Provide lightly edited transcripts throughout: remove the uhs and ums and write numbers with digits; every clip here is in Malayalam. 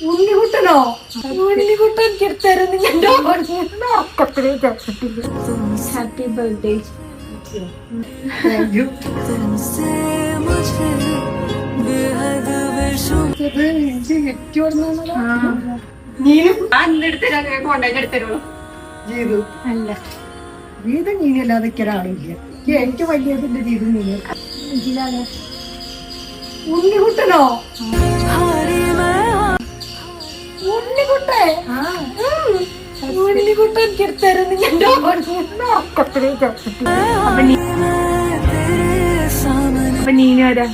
ഉണ്ണിക്കുട്ടനോ? ഉണ്ണിക്കുട്ടൻ എനിക്ക് എടുത്തരും. Happy birthday. അല്ല ജീത നീനല്ലാതെ ഒരാളില്ല. എനിക്ക് വലിയതിന്റെ ജീത നീന. ഉണ്ണിക്കുട്ടനോ? ഉണ്ണിക്കുട്ടേ? ഉണ്ണിക്കുട്ടൻ എനിക്ക് എടുത്തരും. അപ്പൊ നീനും ആരാ?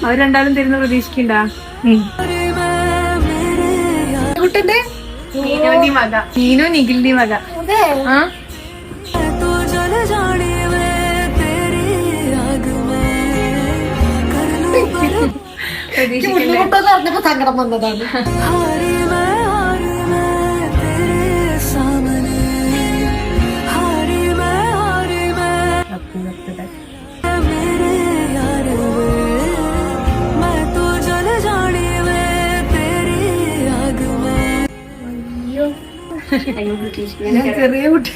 അവർ രണ്ടാളും തരുന്ന പ്രതീക്ഷിക്കണ്ടാ? കുട്ടന്റെ നീനോന്റെ മക, നീനോ നിഖിലിന്റെ മക. ആ പ്രതീക്ഷിക്കണ്ടേ? പറഞ്ഞപ്പോ സങ്കടം വന്നതാണ്. ചെറിയ കുട്ടി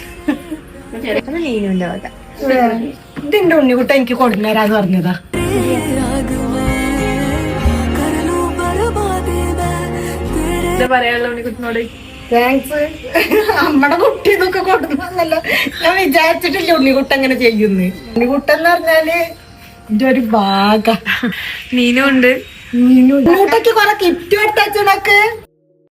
നീനുന്റെ മക. ഇതിന്റെ ഉണ്ണിക്കുട്ട എനിക്ക് കൊടുന്നേരാന്ന് പറഞ്ഞതാ. എന്താ പറയാനുള്ള ഉണ്ണിക്കുട്ടനോട്? താങ്ക്സ്. നമ്മടെ കുട്ടി ഇതൊക്കെ കൊടുന്നല്ലോ. ഞാൻ വിചാരിച്ചിട്ടില്ല ഉണ്ണിക്കുട്ട അങ്ങനെ ചെയ്യുന്നു. ഉണ്ണിക്കുട്ടൻ എന്ന് പറഞ്ഞാല് എന്റെ ഒരു ഭാഗ. നീനും ഉണ്ട്. ഉണ്ണിക്കുട്ടയ്ക്ക് കൊറേ കിറ്റ് എടുത്തച്ചണക്ക്.